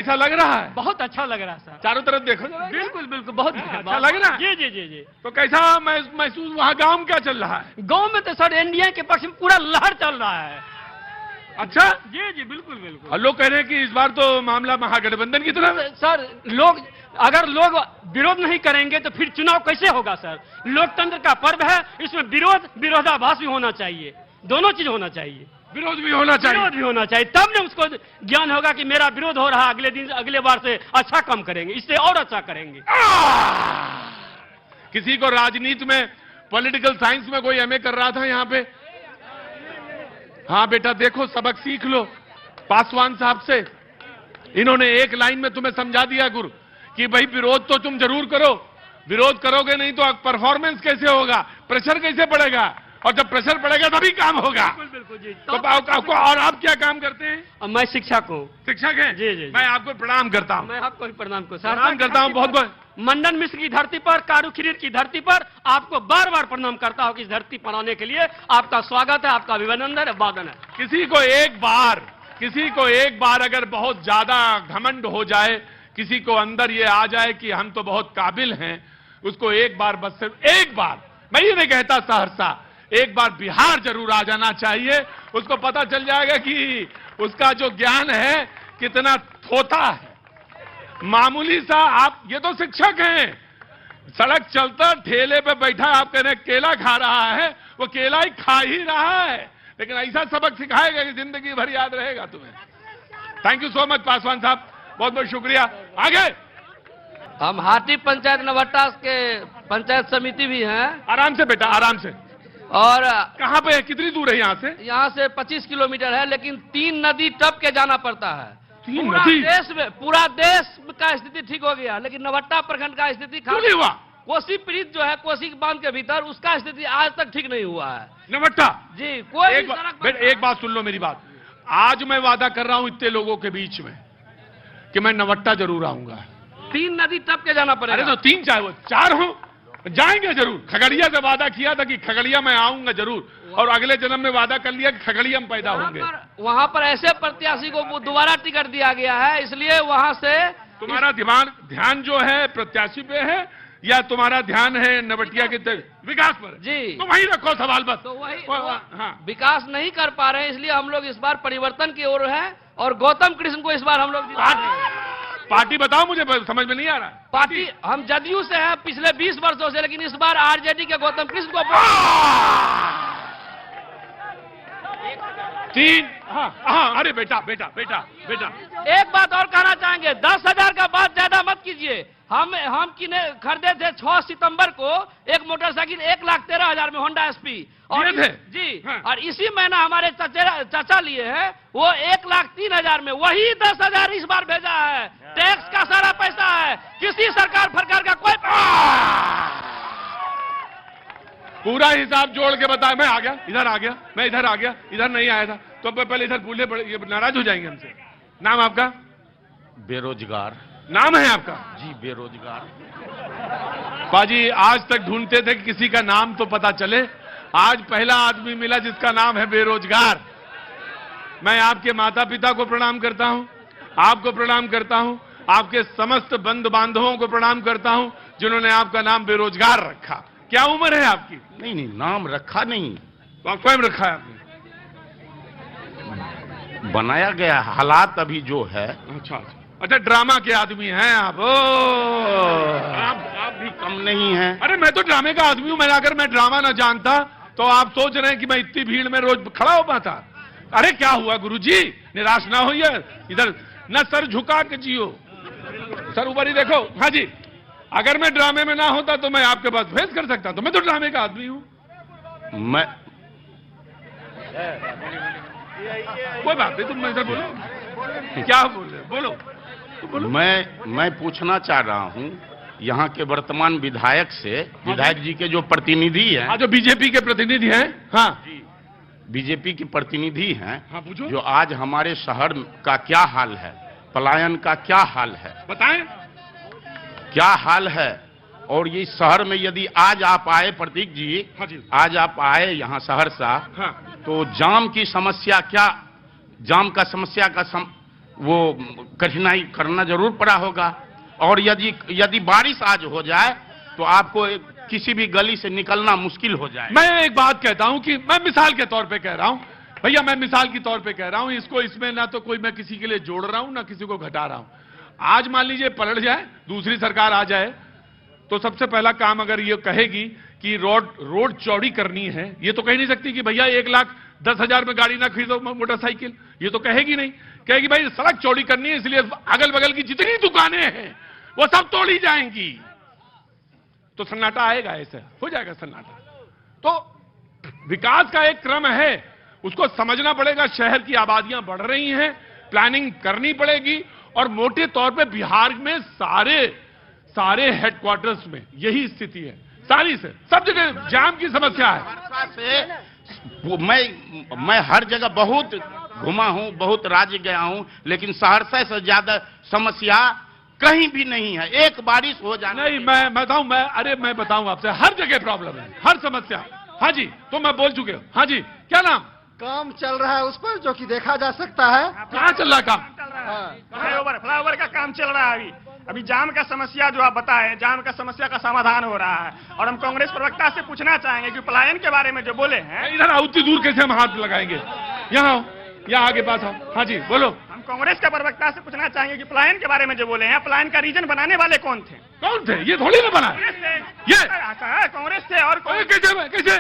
ऐसा लग रहा है? बहुत अच्छा लग रहा है सर। चारों तरफ देखो जरा। बिल्कुल बिल्कुल, बहुत अच्छा लग रहा है? जी जी जी जी। तो कैसा महसूस वहाँ गांव में क्या चल रहा है? गांव में तो सर एनडीए के पक्ष में पूरा लहर चल रहा है। अच्छा जी जी बिल्कुल बिल्कुल। और लोग कह रहे हैं कि इस बार तो मामला महागठबंधन की तरफ है। सर लोग अगर लोग विरोध नहीं करेंगे तो फिर चुनाव कैसे होगा सर? लोकतंत्र का पर्व है, इसमें विरोधाभास भी होना चाहिए, दोनों चीज होना चाहिए। विरोध भी होना चाहिए। विरोध भी होना चाहिए, तब न उसको ज्ञान होगा कि मेरा विरोध हो रहा है, अगले दिन अगले बार से अच्छा काम करेंगे, इससे और अच्छा करेंगे। किसी को राजनीति में पॉलिटिकल साइंस में कोई एमए कर रहा था यहाँ पे? हाँ बेटा देखो, सबक सीख लो पासवान साहब से। इन्होंने एक लाइन में तुम्हें समझा दिया गुरु कि भाई विरोध तो तुम जरूर करो, विरोध करोगे नहीं तो परफॉर्मेंस कैसे होगा, प्रेशर कैसे पड़ेगा, और जब प्रेशर पड़ेगा तभी काम होगा। बिल्कुल जी। तो आपको, और आप क्या काम करते हैं? मैं शिक्षक हूँ। शिक्षक हैं? जी जी। मैं आपको प्रणाम करता हूँ। मैं आपको भी प्रणाम करता हूँ बहुत बहुत। मंडन मिश्र की धरती पर, कारू खीर की धरती पर आपको बार बार प्रणाम करता हूँ कि इस धरती पर आने के लिए आपका स्वागत है, आपका अभिनंदन है, वादन है। किसी को एक बार अगर बहुत ज्यादा घमंड हो जाए, किसी को अंदर ये आ जाए कि हम तो बहुत काबिल हैं, उसको एक बार, बस सिर्फ एक बार, मैं ये नहीं कहता सहरसा, एक बार बिहार जरूर आ जाना चाहिए। उसको पता चल जाएगा कि उसका जो ज्ञान है कितना थोथा है। मामूली सा, आप ये तो शिक्षक हैं, सड़क चलता ठेले पे बैठा आप कह रहे केला खा रहा है, वो केला ही खा ही रहा है, लेकिन ऐसा सबक सिखाएगा कि जिंदगी भर याद रहेगा तुम्हें। Thank you so much Paswan साहब, बहुत बहुत शुक्रिया। आगे हम हाटी पंचायत नवट्टा के पंचायत समिति भी हैं। आराम से बेटा, आराम से। और कहाँ पे है, कितनी दूर है यहाँ से? यहाँ से 25 किलोमीटर है, लेकिन 3 नदी टप के जाना पड़ता है। पूरा देश का स्थिति ठीक हो गया, लेकिन नवट्टा प्रखंड का स्थिति क्यों नहीं हुआ? कोसी पीड़ित जो है, कोसी बांध के भीतर, उसका स्थिति आज तक ठीक नहीं हुआ है। नवट्टा जी, कोई एक बात सुन लो मेरी बात। आज मैं वादा कर रहा हूं इतने लोगों के बीच में कि मैं नवट्टा जरूर आऊंगा। 3 नदी टप के जाना पड़ेगा। अरे तो 3 चाहे वो 4 हो, जाएंगे जरूर। खगड़िया से वादा किया था कि खगड़िया में आऊंगा जरूर, और अगले जन्म में वादा कर लिया कि खगड़िया में पैदा होंगे। वहां पर ऐसे प्रत्याशी को दोबारा टिकट दिया गया है, इसलिए वहां से तुम्हारा ध्यान जो है प्रत्याशी पे है, या तुम्हारा ध्यान है नवटिया के विकास पर? जी, तो वहीं रखो सवाल बस। तो वही हाँ। विकास नहीं कर पा रहे हैं, इसलिए हम लोग इस बार परिवर्तन की ओर है, और गौतम कृष्ण को इस बार हम लोग पार्टी बताओ, मुझे समझ में नहीं आ रहा। पार्टी हम जदयू से है पिछले 20 वर्षों से, लेकिन इस बार आरजेडी के गौतम कृष्ण को 3। हाँ, अरे बेटा बेटा बेटा बेटा, एक बात और कहना चाहेंगे, 10,000 का बात ज्यादा मत कीजिए। हम खरीदे थे 6 सितंबर को एक मोटरसाइकिल 1,13,000 में, होंडा एसपी, और जी हाँ। और इसी महीना हमारे चाचा लिए हैं वो 1,03,000 में, वही 10,000 इस बार भेजा है। टैक्स का सारा पैसा है, किसी सरकार का कोई पूरा हिसाब जोड़ के बताया। मैं आ गया, इधर आ गया, मैं इधर आ गया, इधर नहीं आया था, तो पहले इधर भूले पड़े, ये नाराज हो जाएंगे हमसे। नाम आपका? बेरोजगार। नाम है आपका? जी, बेरोजगार। बाजी आज तक ढूंढते थे कि किसी का नाम तो पता चले, आज पहला आदमी मिला जिसका नाम है बेरोजगार। मैं आपके माता पिता को प्रणाम करता हूं, आपको प्रणाम करता हूं, आपके समस्त बंधु बांधवों को प्रणाम करता हूं जिन्होंने आपका नाम बेरोजगार रखा। क्या उम्र है आपकी? नहीं, नाम रखा नहीं, तो स्वयं रखा है आपने? बनाया गया हालात अभी जो है। अच्छा, ड्रामा के आदमी हैं आप? आप भी कम नहीं हैं। अरे मैं तो ड्रामे का आदमी हूं, मैं अगर मैं ड्रामा ना जानता तो आप सोच रहे हैं कि मैं इतनी भीड़ में रोज खड़ा हो पाता? अरे क्या हुआ गुरुजी, निराश ना होइए, इधर न सर झुका के जियो, सर ऊपर ही देखो। हाँ जी, अगर मैं ड्रामे में ना होता तो मैं आपके पास फेस कर सकता, तो मैं तो ड्रामे का आदमी हूं। मैं कोई बात नहीं, तुम मैं से बोलो, क्या बोल रहे, बोलो तो बोलो। मैं पूछना चाह रहा हूं यहाँ के वर्तमान विधायक से, विधायक जी के जो प्रतिनिधि हैं। हाँ, जो बीजेपी के प्रतिनिधि हैं। हाँ जी, बीजेपी के प्रतिनिधि हैं। हाँ, पूछो। जो आज हमारे शहर का क्या हाल है, पलायन का क्या हाल है, बताएं क्या हाल है। और ये शहर में यदि आज आप आए प्रतीक जी, हाँ जी, आज आप आए यहाँ सहरसा, हाँ, तो जाम की समस्या क्या, जाम का समस्या का वो कठिनाई करना जरूर पड़ा होगा। और यदि बारिश आज हो जाए तो आपको किसी भी गली से निकलना मुश्किल हो जाए। मैं एक बात कहता हूं कि मैं मिसाल के तौर पे कह रहा हूं भैया, मैं मिसाल के तौर पे कह रहा हूं, इसको इसमें ना तो कोई मैं किसी के लिए जोड़ रहा हूं ना किसी को घटा रहा हूं। आज मान लीजिए पलट जाए, दूसरी सरकार आ जाए, तो सबसे पहला काम अगर ये कहेगी कि रोड चौड़ी करनी है, ये तो कह नहीं सकती कि भैया 1,10,000 में गाड़ी ना खरीदो मोटरसाइकिल, ये तो कहेगी नहीं। कहेगी भाई सड़क चौड़ी करनी है, इसलिए अगल बगल की जितनी दुकानें हैं वो सब तोड़ी जाएंगी। तो सन्नाटा आएगा, ऐसा हो जाएगा सन्नाटा। तो विकास का एक क्रम है, उसको समझना पड़ेगा। शहर की आबादियां बढ़ रही हैं, प्लानिंग करनी पड़ेगी। और मोटे तौर पे बिहार में सारे हेडक्वार्टर्स में यही स्थिति है, सारी से सब जगह जाम की समस्या है। मैं हर जगह बहुत घुमा हूं, बहुत राज्य गया हूं, लेकिन सहरसा से ज्यादा समस्या कहीं भी नहीं है। एक बारिश हो जाने नहीं, मैं बताऊं आपसे, हर जगह प्रॉब्लम है, हर समस्या। हाँ जी, तो मैं बोल चुके हूं। हाँ जी, क्या नाम? काम चल रहा है उस पर, जो कि देखा जा सकता है। कहाँ चल रहा है काम? फ्लाईओवर का काम चल रहा है। अभी जाम का समस्या जो आप बताए, जाम का समस्या का समाधान हो रहा है। और हम कांग्रेस प्रवक्ता से पूछना चाहेंगे कि पलायन के बारे में जो बोले हैं, इधर उतनी दूर कैसे हम हाथ लगाएंगे? यहाँ आगे पास आओ। हाँ जी, बोलो। हम कांग्रेस के प्रवक्ता से पूछना चाहेंगे कि पलायन के बारे में जो बोले हैं, पलायन का रीजन बनाने वाले कौन थे? ये थोड़ी ना बना ये कांग्रेस थे। और कैसे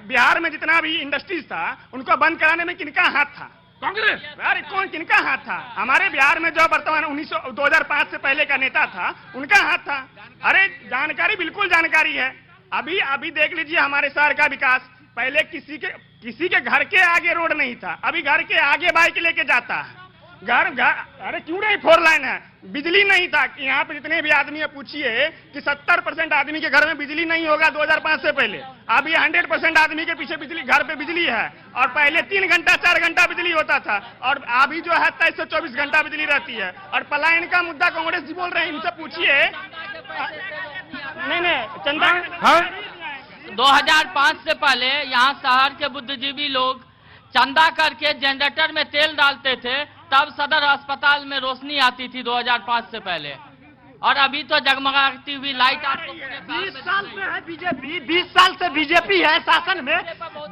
बिहार में जितना भी इंडस्ट्रीज था उनको बंद कराने में किनका हाथ था? कांग्रेस। अरे कौन, किनका हाथ था? हमारे बिहार में जो वर्तमान 2005 से पहले का नेता था, उनका हाथ था। अरे जानकारी, बिल्कुल जानकारी है। अभी देख लीजिए हमारे शहर का विकास। पहले किसी के घर के आगे रोड नहीं था, अभी घर के आगे बाइक लेके जाता है। अरे क्यों नहीं 4 लाइन है? बिजली नहीं था। यहाँ पे जितने भी आदमी है पूछिए कि 70% आदमी के घर में बिजली नहीं होगा 2005 से पहले। अभी 100% आदमी के पीछे बिजली, घर पे बिजली है। और पहले 3 घंटा 4 घंटा बिजली होता था, और अभी जो है 23 से 24 घंटा बिजली रहती है। और पलायन का मुद्दा कांग्रेस जी बोल रहे हैं, इनसे पूछिए। नहीं चंदा, 2005 से पहले यहाँ शहर के बुद्धिजीवी लोग चंदा करके जनरेटर में तेल डालते थे, तब सदर अस्पताल में रोशनी आती थी 2005 से पहले। और अभी तो जगमगाती हुई लाइट आपको 20 साल में है बीजेपी, 20 साल से बीजेपी है शासन में।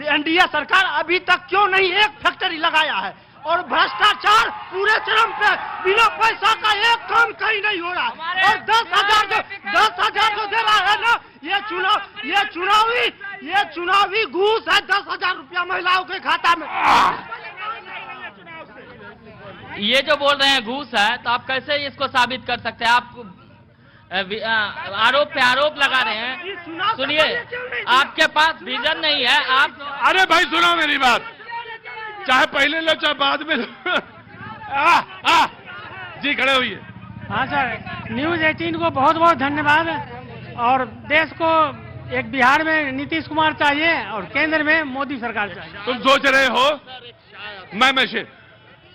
एनडीए सरकार अभी तक क्यों नहीं एक फैक्ट्री लगाया है? और भ्रष्टाचार पूरे चरम पे, बिना पैसा का एक काम कहीं नहीं हो रहा। और 10,000 जो दे रहा है ना, ये चुनावी घूस है। 10,000 रुपया महिलाओं के खाता में। ये जो बोल रहे हैं घूस है, तो आप कैसे इसको साबित कर सकते हैं? आप आरोप पे आरोप लगा रहे हैं। सुनिए, आपके पास विजन नहीं है। आप, अरे भाई सुनो मेरी बात, चाहे पहले लो चाहे बाद में लो। जी खड़े हुई। हाँ सर, न्यूज़ 18 को बहुत बहुत धन्यवाद। और देश को एक बिहार में नीतीश कुमार चाहिए और केंद्र में मोदी सरकार चाहिए। तुम सोच रहे हो मैं से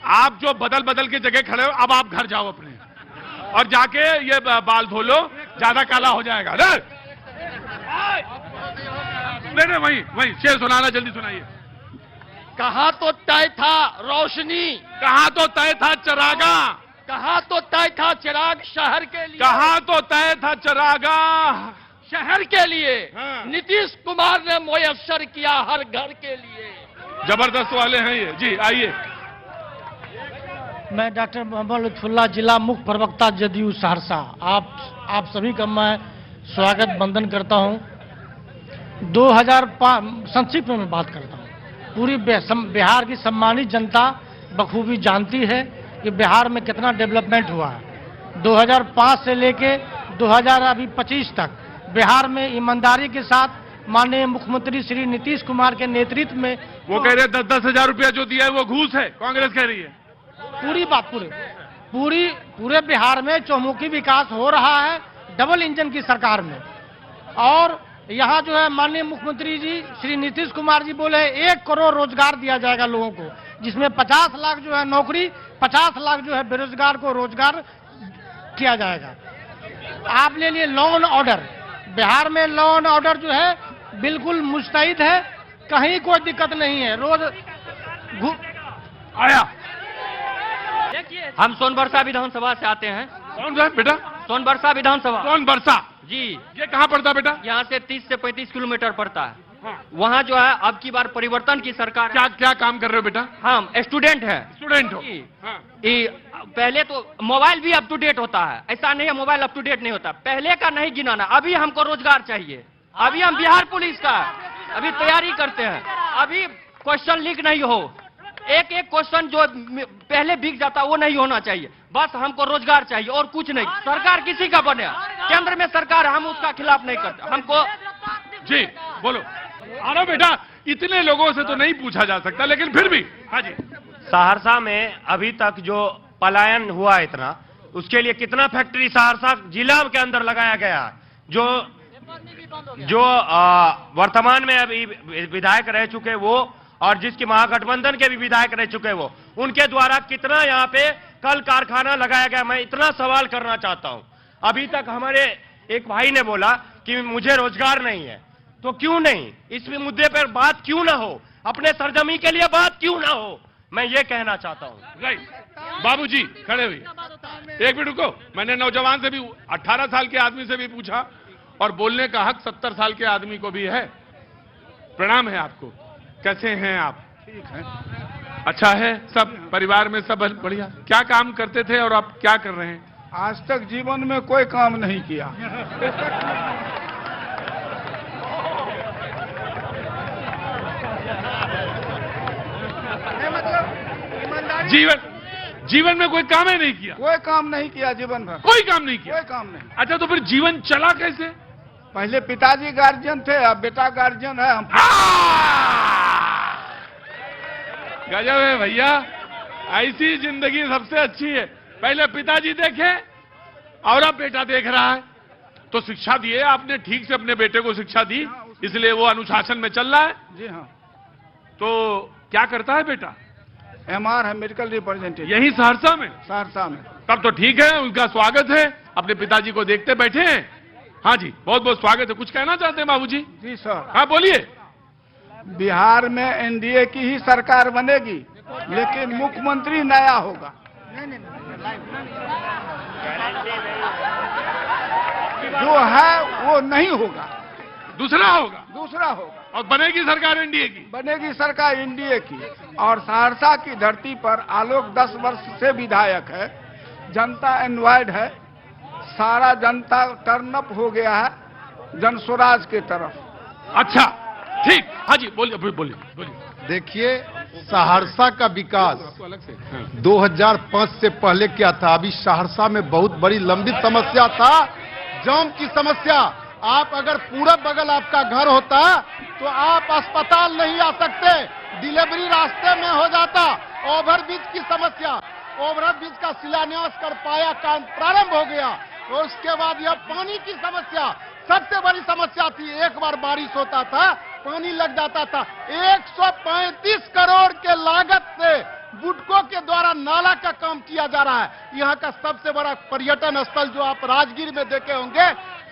आप जो बदल के जगह खड़े हो, अब आप घर जाओ अपने और जाके ये बाल धो लो, ज्यादा काला हो जाएगा। नहीं वही शेर सुनाना, जल्दी सुनाइए। कहाँ तो तय था रोशनी, कहाँ तो तय था चरागा, कहाँ तो तय था चिराग शहर के लिए, कहाँ तो तय था चरागा शहर के लिए। हाँ। नीतीश कुमार ने मुयस्सर किया हर घर के लिए। जबरदस्त वाले हैं ये। जी आइए। मैं डॉक्टर मोहम्मद लुत्फुल्लाह, जिला मुख्य प्रवक्ता जदयू सहरसा। आप सभी का मैं स्वागत वंदन करता हूं। 2005 संक्षिप्त में बात करता हूं। पूरी बिहार की सम्मानित जनता बखूबी जानती है कि बिहार में कितना डेवलपमेंट हुआ है। 2005 से लेके 2025 तक बिहार में ईमानदारी के साथ माननीय मुख्यमंत्री श्री नीतीश कुमार के नेतृत्व में, वो कह रहे 10-10 हजार रुपया जो दिया है वो घूस है, कांग्रेस कह रही है। पूरे बिहार में चौमुखी विकास हो रहा है डबल इंजन की सरकार में। और यहाँ जो है माननीय मुख्यमंत्री जी श्री नीतीश कुमार जी बोले 1 करोड़ रोजगार दिया जाएगा लोगों को, जिसमें 50 लाख जो है नौकरी, 50 लाख जो है बेरोजगार को रोजगार किया जाएगा। आप ले लिए लॉ एंड ऑर्डर। बिहार में लॉ एंड ऑर्डर जो है बिल्कुल मुस्तैद है, कहीं कोई दिक्कत नहीं है। रोज आया। देखिए हम सोनबरसा विधानसभा से आते हैं। कौन सा बेटा? सोनबरसा विधानसभा। सोनबरसा जी, ये कहाँ पड़ता बेटा? यहाँ से 30 से 35 किलोमीटर पड़ता है। हाँ। वहाँ जो है अब की बार परिवर्तन की सरकार। क्या क्या काम कर रहे हो बेटा? हम स्टूडेंट हैं। स्टूडेंट हो? जी। हाँ। पहले तो मोबाइल भी अप टू डेट होता है, ऐसा नहीं है मोबाइल अप टू डेट नहीं होता। पहले का नहीं गिनाना, अभी हमको रोजगार चाहिए। अभी हम बिहार पुलिस का अभी तैयारी करते हैं। अभी क्वेश्चन लीक नहीं हो, एक एक क्वेश्चन जो पहले बिक जाता वो नहीं होना चाहिए। बस हमको रोजगार चाहिए और कुछ नहीं। सरकार किसी का बने, केंद्र में सरकार, हम उसका खिलाफ नहीं करते। हमको जी बोलो। अरे बेटा, इतने लोगों से तो नहीं पूछा जा सकता, लेकिन फिर भी। हाँ जी। सहरसा में अभी तक जो पलायन हुआ इतना, उसके लिए कितना फैक्ट्री सहरसा जिला के अंदर लगाया गया है। जो वर्तमान में अभी विधायक रह चुके वो, और जिसके महागठबंधन के भी विधायक रह चुके वो, उनके द्वारा कितना यहाँ पे कल कारखाना लगाया गया। मैं इतना सवाल करना चाहता हूँ। अभी तक हमारे एक भाई ने बोला कि मुझे रोजगार नहीं है, तो क्यों नहीं? इस मुद्दे पर बात क्यों ना हो? अपने सरजमी के लिए बात क्यों ना हो? मैं ये कहना चाहता हूँ। राइट। बाबूजी खड़े हुए, एक मिनट रुको। मैंने नौजवान से भी, 18 साल के आदमी से भी पूछा, और बोलने का हक 70 साल के आदमी को भी है। प्रणाम है आपको, कैसे हैं आप? ठीक है, अच्छा है सब? परिवार में सब बढ़िया? क्या काम करते थे और आप क्या कर रहे हैं? आज तक जीवन में कोई काम नहीं किया। जीवन में कोई काम ही नहीं किया? कोई काम नहीं किया जीवन भर, कोई काम नहीं किया? कोई काम नहीं। अच्छा, तो फिर जीवन चला कैसे? पहले पिताजी गार्जियन थे, अब बेटा गार्जियन है। हम गजब है भैया, ऐसी जिंदगी सबसे अच्छी है। पहले पिताजी देखे और अब बेटा देख रहा है। तो शिक्षा दिए आपने, ठीक से अपने बेटे को शिक्षा दी, इसलिए वो अनुशासन में चल रहा है। जी हाँ। तो क्या करता है बेटा? MR है, मेडिकल रिप्रेजेंटेटिव। यही सहरसा में? सहरसा में। तब तो ठीक है, उनका स्वागत है। अपने पिताजी को देखते बैठे हैं। हाँ जी, बहुत बहुत स्वागत है। कुछ कहना चाहते हैं बाबूजी? जी सर। हाँ बोलिए। बिहार में NDA की ही सरकार बनेगी, लेकिन मुख्यमंत्री नया होगा। जो है वो नहीं होगा, दूसरा होगा। दूसरा होगा। और बनेगी सरकार NDA की? बनेगी सरकार NDA की। और सहरसा की धरती पर आलोक 10 वर्ष से विधायक है। जनता एनवायड है, सारा जनता टर्न अप हो गया है जनस्वराज के तरफ। अच्छा ठीक, हाँ जी बोलिए बोलिए बोलिए। देखिए, सहरसा का विकास अलग से 2005 से पहले क्या था? अभी सहरसा में बहुत बड़ी लंबी समस्या था, जाम की समस्या। आप अगर पूरा बगल आपका घर होता तो आप अस्पताल नहीं आ सकते, डिलीवरी रास्ते में हो जाता। ओवरब्रिज की समस्या, ओवरब्रिज का शिलान्यास कर पाया, काम प्रारंभ हो गया। और उसके बाद यह पानी की समस्या सबसे बड़ी समस्या थी। एक बार बारिश होता था, पानी लग जाता था। 135 करोड़ के लागत से बुडको के द्वारा नाला का काम किया जा रहा है। यहाँ का सबसे बड़ा पर्यटन स्थल जो आप राजगीर में देखे होंगे,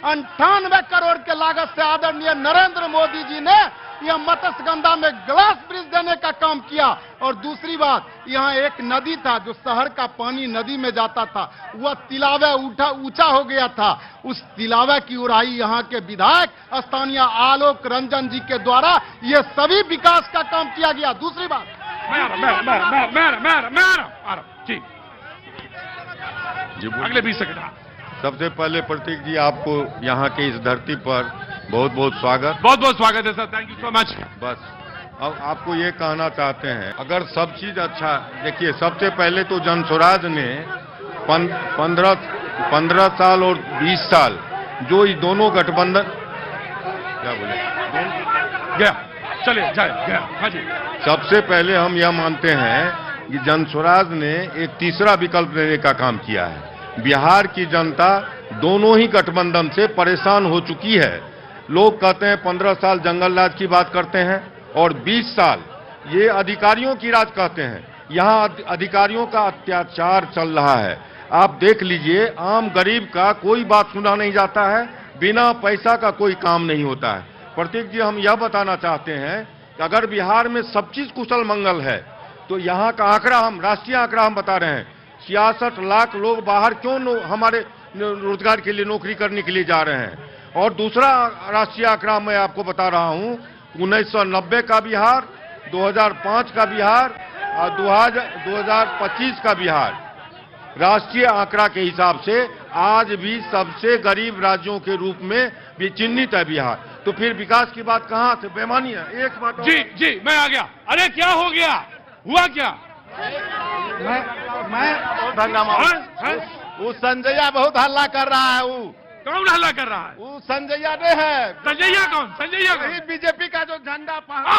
98 करोड़ के लागत से आदरणीय नरेंद्र मोदी जी ने यह मत्स्यगंधा में ग्लास ब्रिज देने का काम किया। और दूसरी बात, यहाँ एक नदी था जो शहर का पानी नदी में जाता था, वह तिलावे ऊंचा हो गया था। उस तिलावे की उड़ाई यहाँ के विधायक स्थानीय आलोक रंजन जी के द्वारा ये सभी विकास का काम किया गया। दूसरी बात, ठीक जी, अगले 20 सेकंड। सबसे पहले प्रतीक जी, आपको यहाँ के इस धरती पर बहुत बहुत स्वागत। बहुत बहुत स्वागत है sir, thank you so much. बस अब आपको ये कहना चाहते हैं, अगर सब चीज अच्छा, देखिए सबसे पहले तो जनस्वराज ने 15 साल और 20 साल जो इस दोनों गठबंधन, क्या बोले, गया चले जाए गया। हाँ जी, सबसे पहले हम यह मानते हैं कि जनस्वराज ने एक तीसरा विकल्प देने का काम किया है। बिहार की जनता दोनों ही गठबंधन से परेशान हो चुकी है। लोग कहते हैं 15 साल जंगल राज की बात करते हैं और 20 साल ये अधिकारियों की राज कहते हैं। यहाँ अधिकारियों का अत्याचार चल रहा है। आप देख लीजिए, आम गरीब का कोई बात सुना नहीं जाता है, बिना पैसा का कोई काम नहीं होता है। प्रतीक जी, हम यह बताना चाहते हैं कि अगर बिहार में सब चीज कुशल मंगल है तो यहाँ का आंकड़ा, हम राष्ट्रीय आंकड़ा हम बता रहे हैं, 66 लाख लोग बाहर क्यों हमारे रोजगार के लिए नौकरी करने के लिए जा रहे हैं। और दूसरा राष्ट्रीय आंकड़ा मैं आपको बता रहा हूं, 1990 का बिहार, 2005 का बिहार और 2025 का बिहार, राष्ट्रीय आंकड़ा के हिसाब से आज भी सबसे गरीब राज्यों के रूप में भी चिन्हित है बिहार। तो फिर विकास की बात कहां से? बेमानी है। एक बात जी जी मैं आ गया। अरे क्या हो गया, हुआ क्या? मैं वो संजया बहुत हल्ला कर रहा है। वो कौन हल्ला कर रहा है? वो संजया ने है। संजैया कौन? संजैया कौन? बीजेपी का जो झंडा आ!